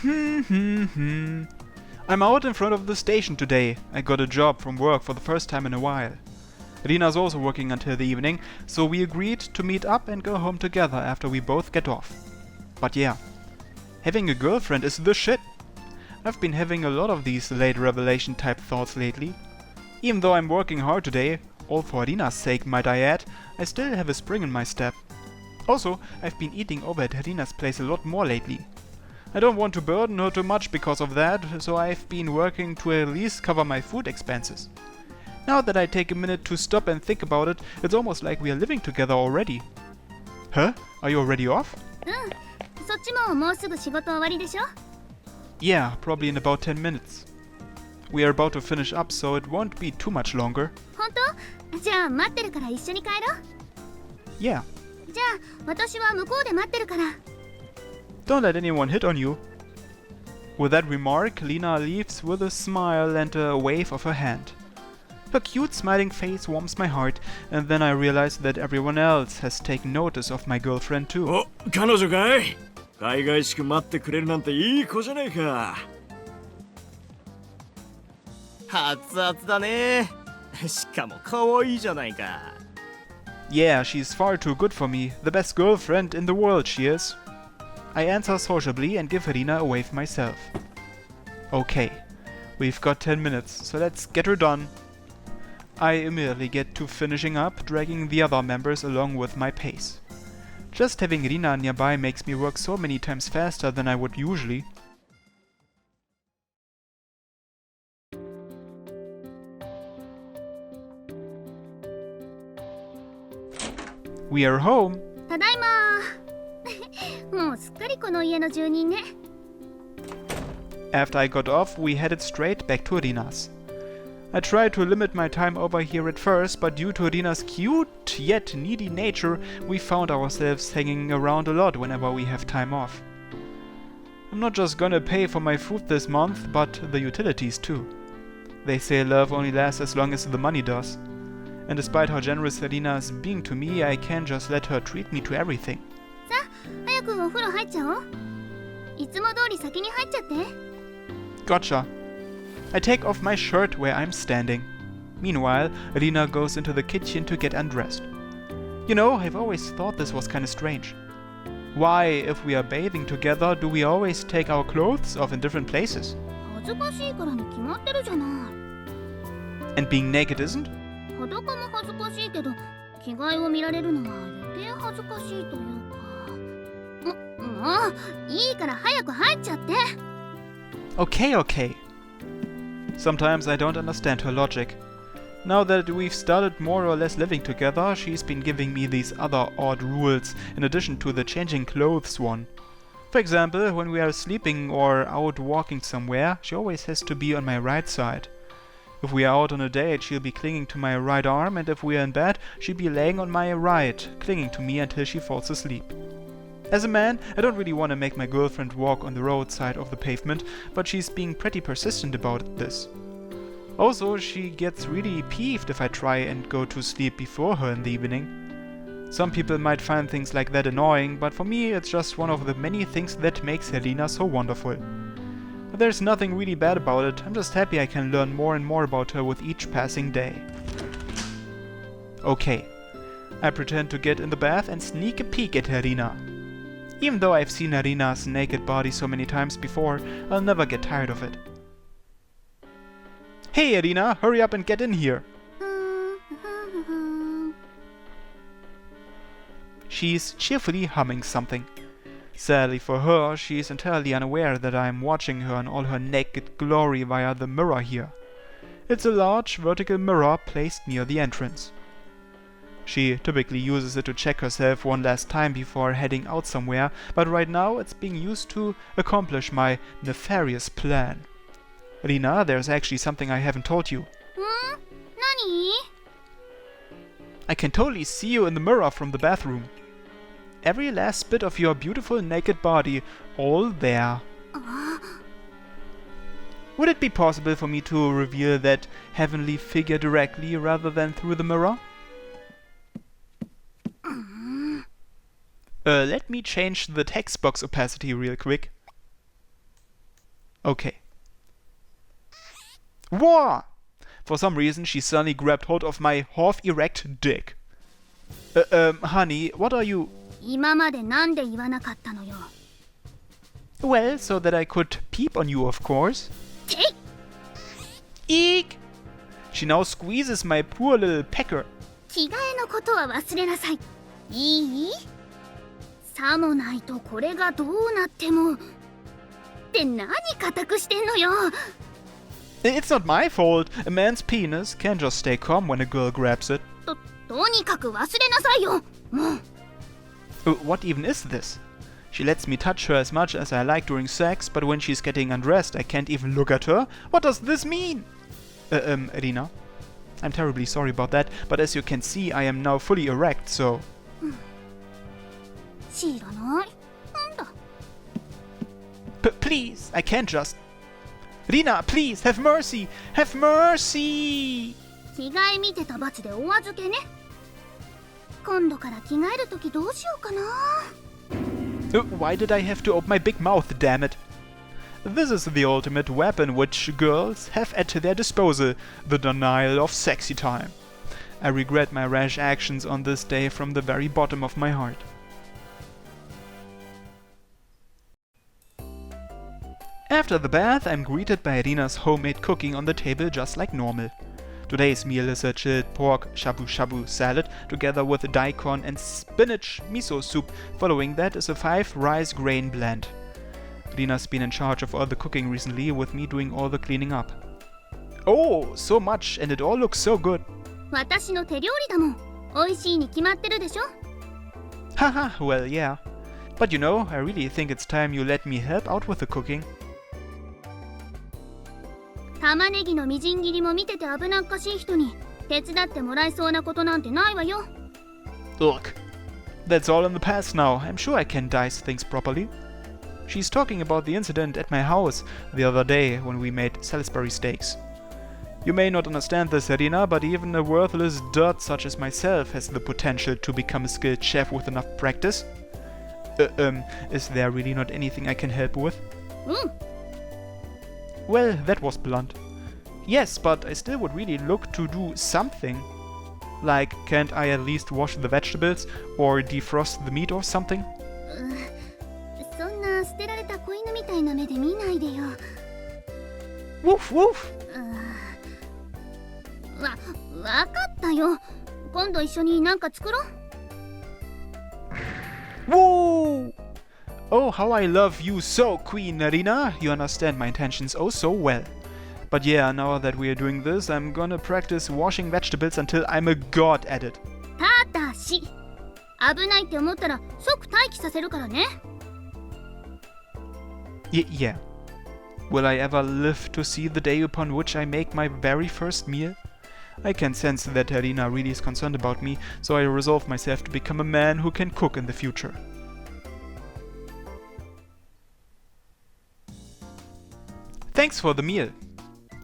I'm out in front of the station today. I got a job from work for the first time in a while. Rina's also working until the evening, so we agreed to meet up and go home together after we both get off. But yeah, having a girlfriend is the shit. I've been having a lot of these late revelation type thoughts lately. Even though I'm working hard today, all for Rina's sake might I add, I still have a spring in my step. Also, I've been eating over at Rina's place a lot more lately. I don't want to burden her too much because of that, so I've been working to at least cover my food expenses. Now that I take a minute to stop and think about it, it's almost like we are living together already. Huh? Are you already off? Yeah, probably in about 10 minutes. We are about to finish up, so it won't be too much longer. Yeah. Don't let anyone hit on you. With that remark, Lina leaves with a smile and a wave of her hand. Her cute smiling face warms my heart, and then I realize that everyone else has taken notice of my girlfriend too. お、彼女かい？海外しく待ってくれるなんていい子じゃねえか。熱々だね。しかも可愛いじゃないか。Yeah, she's far too good for me. The best girlfriend in the world she is. I answer sociably and give Rina a wave myself. Okay, we've got 10 minutes, so let's get her done. I immediately get to finishing up, dragging the other members along with my pace. Just having Rina nearby makes me work so many times faster than I would usually. We are home. ただいま。もうすっかりこの家の住人ね。After I got off, we headed straight back to Rina's. I tried to limit my time over here at first, but due to Rina's cute yet needy nature, we found ourselves hanging around a lot whenever we have time off. I'm not just gonna pay for my food this month, but the utilities too. They say love only lasts as long as the money does. And despite how generous Rina is being to me, I can't just let her treat me to everything. さあ、早くお風呂入っちゃおう。いつも通り先に入っちゃって。Gotcha. I take off my shirt where I'm standing. Meanwhile, Rina goes into the kitchen to get undressed. You know, I've always thought this was kinda strange. Why, if we are bathing together, do we always take our clothes off in different places? 恥ずかしいからに決まってるじゃない。And being naked isn't? 裸も恥ずかしいけど、着替えを見られるのは余計恥ずかしいというか。もう、いいから早く入っちゃって。Okay, okay. Sometimes I don't understand her logic. Now that we've started more or less living together, she's been giving me these other odd rules in addition to the changing clothes one. For example, when we are sleeping or out walking somewhere, she always has to be on my right side. If we are out on a date, she'll be clinging to my right arm, and if we are in bed, she'll be laying on my right, clinging to me until she falls asleep. As a man, I don't really want to make my girlfriend walk on the road side of the pavement, but she's being pretty persistent about this. Also, she gets really peeved if I try and go to sleep before her in the evening. Some people might find things like that annoying, but for me it's just one of the many things that makes Rina so wonderful. But there's nothing really bad about it, I'm just happy I can learn more and more about her with each passing day. Okay, I pretend to get in the bath and sneak a peek at Rina. Even though I've seen Rina's naked body so many times before, I'll never get tired of it. Hey Rina, hurry up and get in here! She's cheerfully humming something. Sadly for her, she's entirely unaware that I'm watching her in all her naked glory via the mirror here. It's a large vertical mirror placed near the entrance. She typically uses it to check herself one last time before heading out somewhere, but right now it's being used to accomplish my nefarious plan. Rina, there's actually something I haven't told you. 何? I can totally see you in the mirror from the bathroom. Every last bit of your beautiful naked body, all there. Would it be possible for me to reveal that heavenly figure directly rather than through the mirror? Let me change the text box opacity real quick. Okay. Whoa! For some reason, she suddenly grabbed hold of my half-erect dick. Honey, what are you... 今までなんで言わなかったのよ。 Well, so that I could peep on you, of course. てい Eek! She now squeezes my poor little pecker. 着替えのことは忘れなさい。いい？さもないとこれがどうなっても。って何固くしてんのよ。 It's not my fault. A man's penis can't just stay calm when a girl grabs it. とにかく忘れなさいよ。もう。 What even is this? She lets me touch her as much as I like during sex, but when she's getting undressed, I can't even look at her. What does this mean? Rina. I'm terribly sorry about that, but as you can see, I am now fully erect, so... 知らない。なんだ。 Please, I can't just... Rina, please, have mercy! Have mercy! 着替え見てた罰でお預けね。今度から着替えるときどうしようかな。 Why did I have to open my big mouth, damn it? This is the ultimate weapon which girls have at their disposal, the denial of sexy time. I regret my rash actions on this day from the very bottom of my heart. After the bath, I'm greeted by Rina's homemade cooking on the table just like normal. Today's meal is a chilled pork shabu-shabu salad together with daikon and spinach miso soup. Following that is a 5 rice grain blend. Rina's been in charge of all the cooking recently, with me doing all the cleaning up. Oh, so much, and it all looks so good. 私の手料理だもん。美味しいに決まってるでしょ。 Haha, well yeah. But you know, I really think it's time you let me help out with the cooking. 玉ねぎのみじん切りも見てて危なっかしい人に手伝ってもらえそうなことなんてないわよ。 Look, that's all in the past now. I'm sure I can dice things properly. She's talking about the incident at my house the other day when we made Salisbury steaks. You may not understand this, Rina, but even a worthless dirt such as myself has the potential to become a skilled chef with enough practice. Is there really not anything I can help with? うん。 Well, that was blunt. Yes, but I still would really look to do something. Like, can't I at least wash the vegetables or defrost the meat or something? そんな捨てられた子犬みたいな目で見ないでよ。 Woof woof! わかったよ。今度一緒になんか作ろう。 Woo! Oh, how I love you so, Queen Rina! You understand my intentions oh so well. But yeah, now that we are doing this, I'm gonna practice washing vegetables until I'm a god at it. ただし、危ないって思ったら即待機させるからね。 Yeah. Will I ever live to see the day upon which I make my very first meal? I can sense that Rina really is concerned about me, so I resolve myself to become a man who can cook in the future. Thanks for the meal.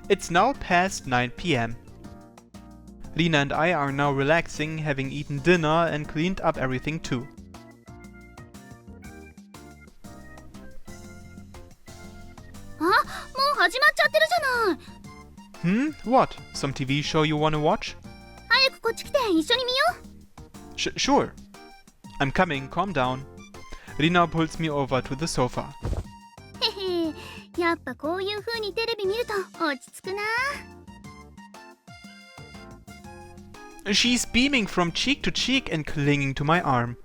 It's now past 9 p.m. Rina and I are now relaxing, having eaten dinner and cleaned up everything too. What? Some TV show you wanna watch? 早くこっち来て一緒に見よう。 Sure. I'm coming, calm down. Rina pulls me over to the sofa. へへ、やっぱこういう風にテレビ見ると落ち着くな。 She's beaming from cheek to cheek and clinging to my arm.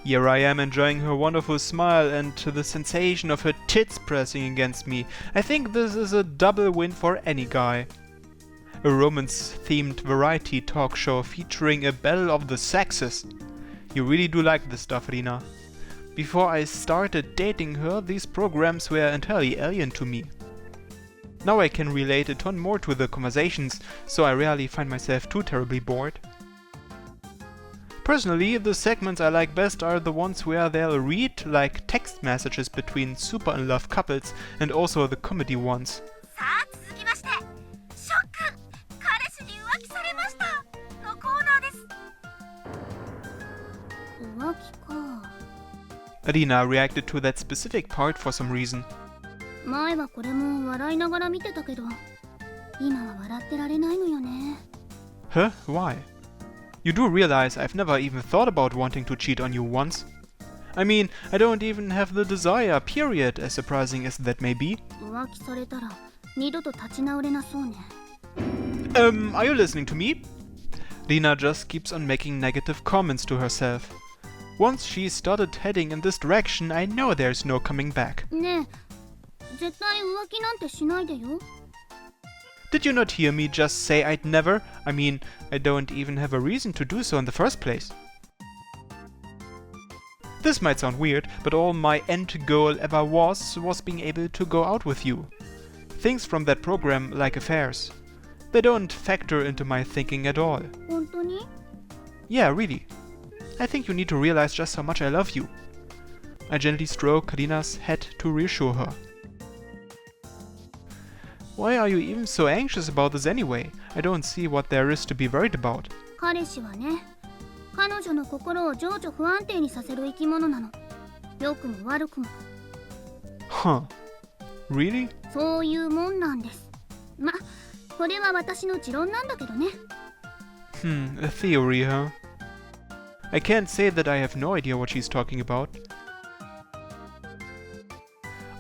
Here I am enjoying her wonderful smile and the sensation of her tits pressing against me. I think this is a double win for any guy. A romance-themed variety talk show featuring a battle of the sexes. You really do like this stuff, Rina. Before I started dating her, these programs were entirely alien to me. Now I can relate a ton more to the conversations, so I rarely find myself too terribly bored. Personally, the segments I like best are the ones where they'll read like text messages between super in love couples, and also the comedy ones. さあ続きまして、ショック、彼氏に浮気されましたのコーナーです。浮気か。 Rina reacted to that specific part for some reason. 前はこれも笑いながら見てたけど、今は笑ってられないのよね。 Huh? Why? You do realize I've never even thought about wanting to cheat on you once? I mean, I don't even have the desire, period, as surprising as that may be. 浮気されたら二度と立ち直れなそうね。 Are you listening to me? Rina just keeps on making negative comments to herself. Once she started heading in this direction, I know there's no coming back. ねえ、絶対浮気なんてしないでよ。 Did you not hear me just say I'd never? I mean, I don't even have a reason to do so in the first place. This might sound weird, but all my end goal ever was being able to go out with you. Things from that program, like affairs, they don't factor into my thinking at all. 本当に？ Yeah, really. I think you need to realize just how much I love you. I gently stroke Karina's head to reassure her. Why are you even so anxious about this anyway? I don't see what there is to be worried about. 彼氏はね、彼女の心を情緒不安定にさせる生き物なの。良くも悪くも。 Huh. Really? そういうもんなんです。ま、これは私の持論なんだけどね。A theory, huh? I can't say that I have no idea what she's talking about.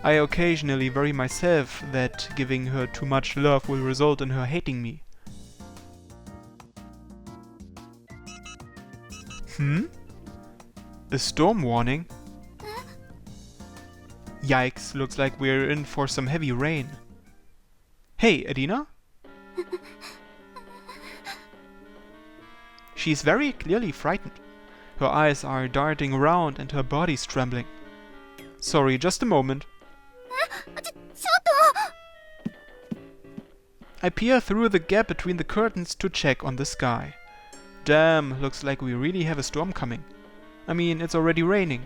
I occasionally worry myself that giving her too much love will result in her hating me. A storm warning? Yikes, looks like we're in for some heavy rain. Hey, Adina? She's very clearly frightened. Her eyes are darting around and her body's trembling. Sorry, just a moment. ちょっと I peer through the gap between the curtains to check on the sky. Damn, looks like we really have a storm coming. I mean, it's already raining.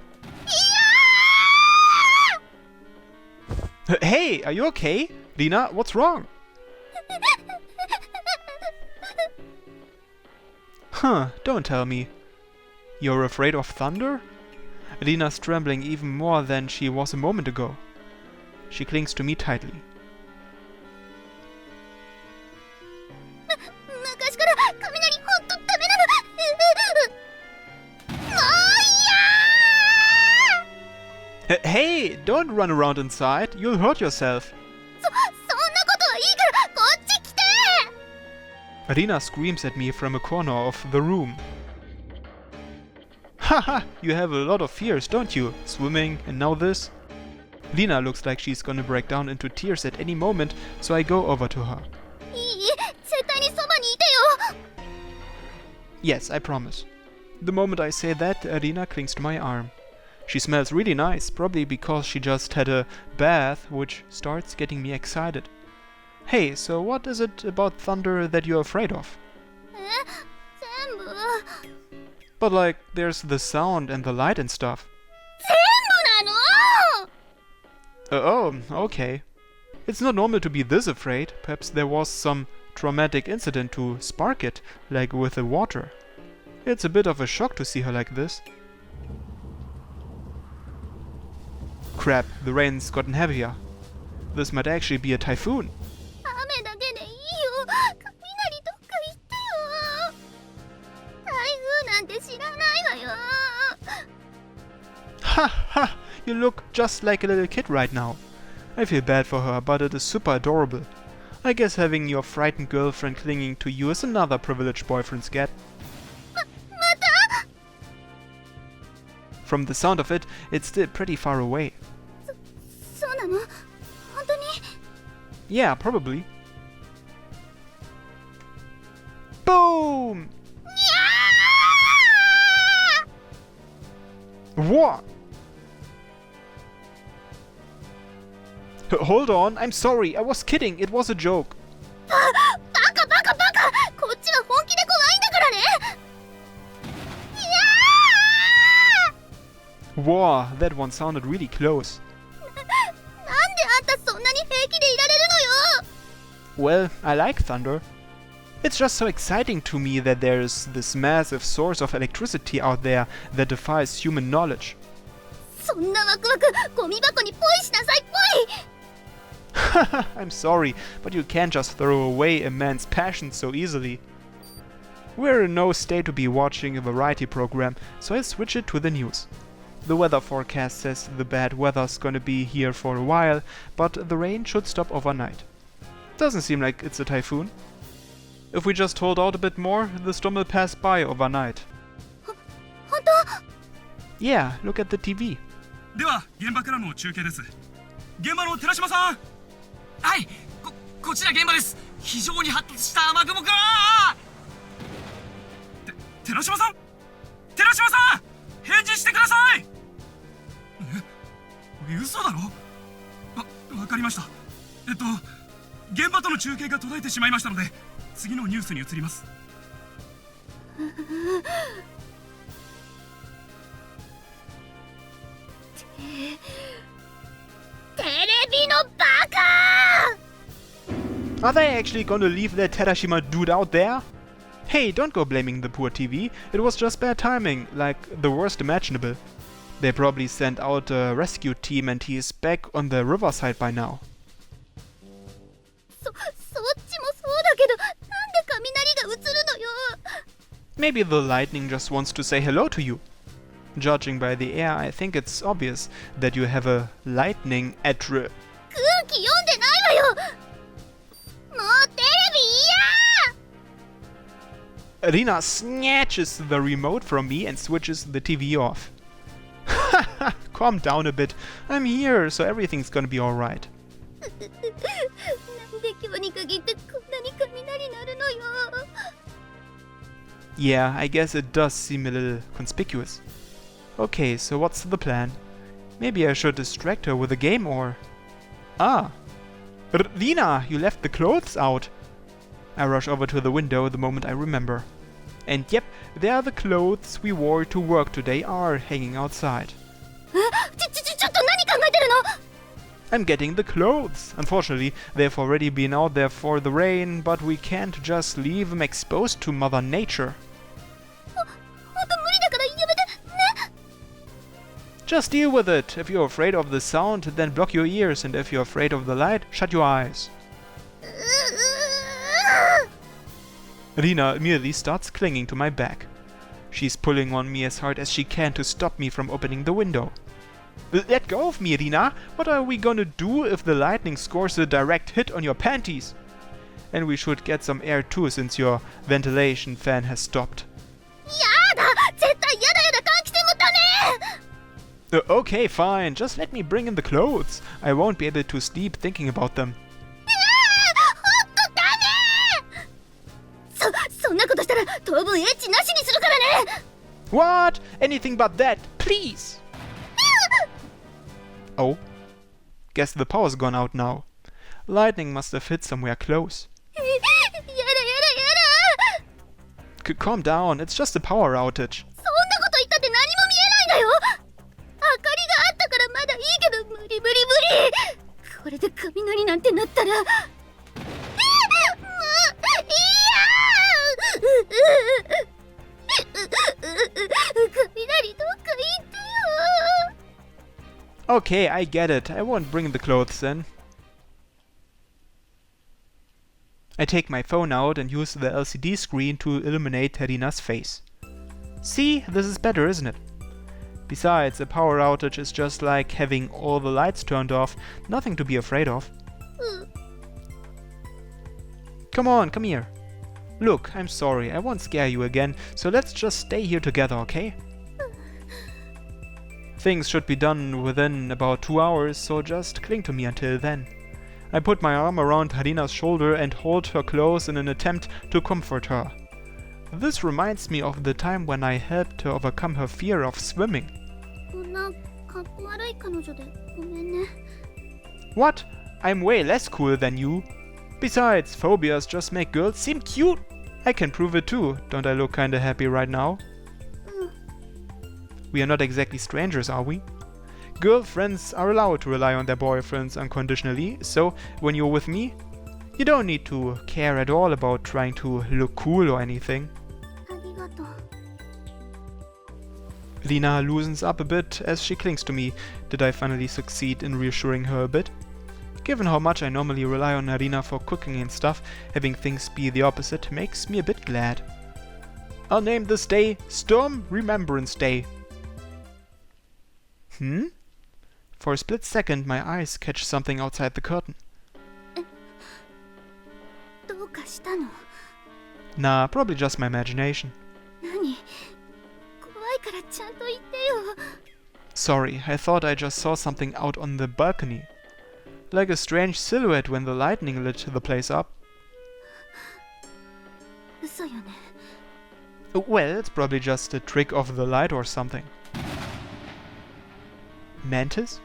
Hey, are you okay? Rina, what's wrong? Huh, don't tell me. You're afraid of thunder? Rina's trembling even more than she was a moment ago. She clings to me tightly. 昔から雷ほんとダメなの。もういや Hey, don't run around inside. You'll hurt yourself. そんなことはいいからこっち来て Rina screams at me from a corner of the room. Haha, you have a lot of fears, don't you? Swimming and now this? Rina looks like she's gonna break down into tears at any moment, so I go over to her. いい絶対にそばにいてよ Yes, I promise. The moment I say that, Rina clings to my arm. She smells really nice, probably because she just had a bath, which starts getting me excited. Hey, so what is it about thunder that you're afraid of? 全部 But like, there's the sound and the light and stuff. 全部なの Oh, okay. It's not normal to be this afraid. Perhaps there was some traumatic incident to spark it, like with the water. It's a bit of a shock to see her like this. Crap, the rain's gotten heavier. This might actually be a typhoon. 雨だけでいいよ雷どっか行ってよ台風なんて知らないわよ Ha ha! You look just like a little kid right now. I feel bad for her, but it is super adorable. I guess having your frightened girlfriend clinging to you is another privilege boyfriends get. また From the sound of it, it's still pretty far away. そうなの本当に Yeah, probably. Boom! What? Hold on, I'm sorry, I was kidding, it was a joke. バカバカバカこっちは本気で怖いんだからねいや Wow, that one sounded really close. なんであんたそんなに平気でいられるのよ Well, I like thunder. It's just so exciting to me that there's this massive source of electricity out there that defies human knowledge. そんなワクワクゴミ箱にポイしなさいポイ I'm sorry, but you can't just throw away a man's passion so easily. We're in no state to be watching a variety program, so I switch it to the news. The weather forecast says the bad weather's gonna be here for a while, but the rain should stop overnight. Doesn't seem like it's a typhoon. If we just hold out a bit more, the storm will pass by overnight. Yeah, look at the TV. では現場からの中継です。現場の寺島さん。はい、こちら現場です。非常に発達した雨雲から。寺島さん、寺島さん、返事してください。嘘だろ。わかりました。現場との中継が途絶えてしまいましたので、次のニュースに移ります。テレビのバカ! Are they actually gonna leave that Terashima dude out there? Hey, don't go blaming the poor TV. It was just bad timing, like the worst imaginable. They probably sent out a rescue team and he is back on the riverside by now. そっちもそうだけど、なんで雷が映るのよ。 Maybe the lightning just wants to say hello to you. Judging by the air, I think it's obvious that you have a lightning attribute. 空気読んでないわよ。もうテレビ嫌。 Rina snatches the remote from me and switches the TV off. Calm down a bit. I'm here, so everything's gonna be alright. なんで今日に限ってこんなに雷鳴るのよ。 Yeah, I guess it does seem a little conspicuous. Okay, so what's the plan? Maybe I should distract her with a game or... Ah! Rina, you left the clothes out! I rush over to the window the moment I remember. And yep, there the clothes we wore to work today are hanging outside. ちょっと何考えてるの？ I'm getting the clothes. Unfortunately, they've already been out there for the rain, but we can't just leave them exposed to Mother Nature. ほんと無理だからやめてね。 Just deal with it. If you're afraid of the sound, then block your ears, and if you're afraid of the light, shut your eyes. Rina immediately starts clinging to my back. She's pulling on me as hard as she can to stop me from opening the window. Let go of me, Rina! What are we gonna do if the lightning scores a direct hit on your panties? And we should get some air too, since your ventilation fan has stopped. やだ！絶対やだ換気扇もダメ！ Okay, fine. Just let me bring in the clothes. I won't be able to sleep thinking about them. ほんとダメ！そんなことしたら当分エッチなしにするからね！ What? Anything but that, please! Oh. Guess the power's gone out now. Lightning must have hit somewhere close. やだ！ Calm down, it's just a power outage. そんなこと言ったって何も見えないんだよ！明かりがあったからまだいいけど無理！これで雷なんてなったら…もう雷どっか行ってよ。 Okay, I get it. I won't bring the clothes then. I take my phone out and use the LCD screen to illuminate Rina's face. See, this is better, isn't it? Besides, a power outage is just like having all the lights turned off, nothing to be afraid of. Come on, come here. Look, I'm sorry, I won't scare you again, so let's just stay here together, okay? Things should be done within about 2 hours, so just cling to me until then. I put my arm around Rina's shoulder and hold her close in an attempt to comfort her. This reminds me of the time when I helped her overcome her fear of swimming. こんなかっこ悪い彼女でごめんね。 What? I'm way less cool than you. Besides, phobias just make girls seem cute. I can prove it too. Don't I look kinda happy right now? We are not exactly strangers, are we? Girlfriends are allowed to rely on their boyfriends unconditionally, so when you're with me, you don't need to care at all about trying to look cool or anything. ありがとう。 Rina loosens up a bit as she clings to me. Did I finally succeed in reassuring her a bit? Given how much I normally rely on Rina for cooking and stuff, having things be the opposite makes me a bit glad. I'll name this day Storm Remembrance Day. For a split second, my eyes catch something outside the curtain. どうかしたの？ Nah, probably just my imagination. 何？怖いからちゃんと言ってよ。 Sorry, I thought I just saw something out on the balcony. Like a strange silhouette when the lightning lit the place up. 嘘よね。 Well, it's probably just a trick of the light or something. Mantis?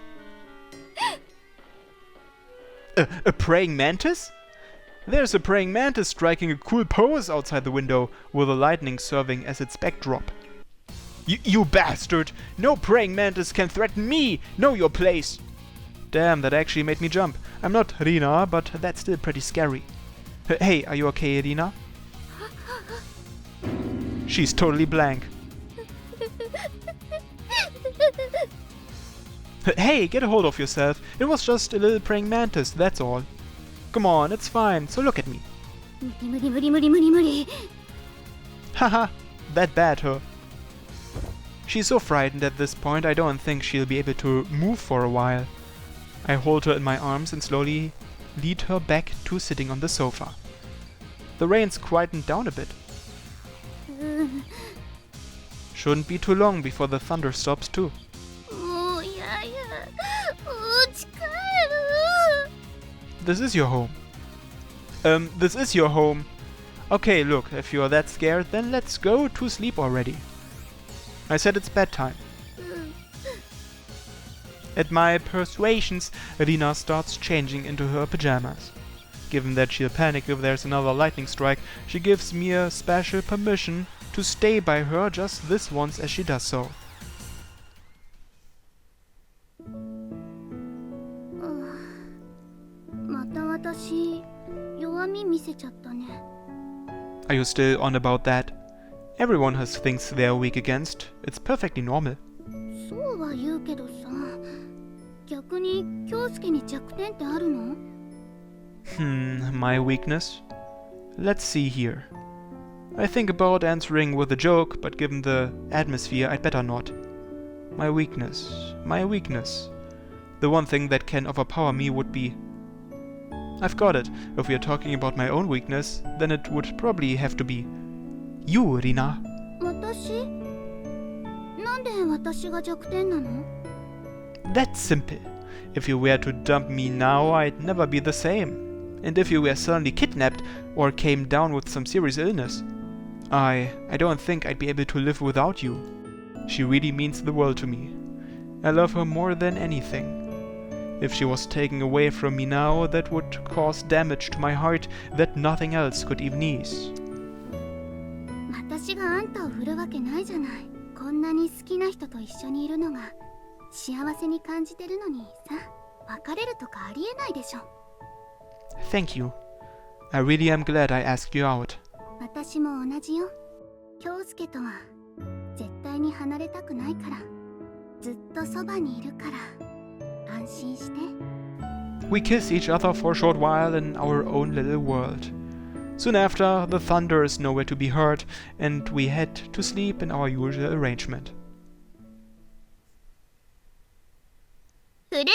A praying mantis? There's a praying mantis striking a cool pose outside the window, with the lightning serving as its backdrop. You bastard! No praying mantis can threaten me! Know your place! Damn, that actually made me jump. I'm not Rina, but that's still pretty scary. Hey, are you okay, Rina? She's totally blank. Hey, get a hold of yourself. It was just a little praying mantis, that's all. Come on, it's fine, so look at me. 無理無理無理無理無理。 Haha, that bad, huh? She's so frightened at this point, I don't think she'll be able to move for a while. I hold her in my arms and slowly lead her back to sitting on the sofa. The rain's quietened down a bit. Shouldn't be too long before the thunder stops too. もうやや。お家帰る。 This is your home. This is your home. Okay, look, if you're that scared, then let's go to sleep already. I said it's bedtime. At my persuasions, Rina starts changing into her pajamas. Given that she'll panic if there's another lightning strike, she gives me a special permission to stay by her just this once as she does so. また私弱み見せちゃったね。 Are you still on about that? Everyone has things they're weak against. It's perfectly normal. そうは言うけどさ、逆に京介に弱点ってあるの？ My weakness? Let's see here. I think about answering with a joke, but given the atmosphere, I'd better not. My weakness. The one thing that can overpower me would be... I've got it. If we are talking about my own weakness, then it would probably have to be... You, Rina. 私？なんで私が弱点なの？ That's simple. If you were to dump me now, I'd never be the same. And if you were suddenly kidnapped or came down with some serious illness, I don't think I'd be able to live without you. She really means the world to me. I love her more than anything. If she was taken away from me now, that would cause damage to my heart that nothing else could even ease. 私があんたを振るわけないじゃない。こんなに好きな人と一緒にいるのが幸せに感じてるのにさ、別れるとかありえないでしょ。 Thank you. I really am glad I asked you out. 私も同じよ。京介とは絶対に離れたくないから、ずっとそばにいるから安心して。 We kiss each other for a short while in our own little world. Soon after, the thunder is nowhere to be heard, and we head to sleep in our usual arrangement. フレラバ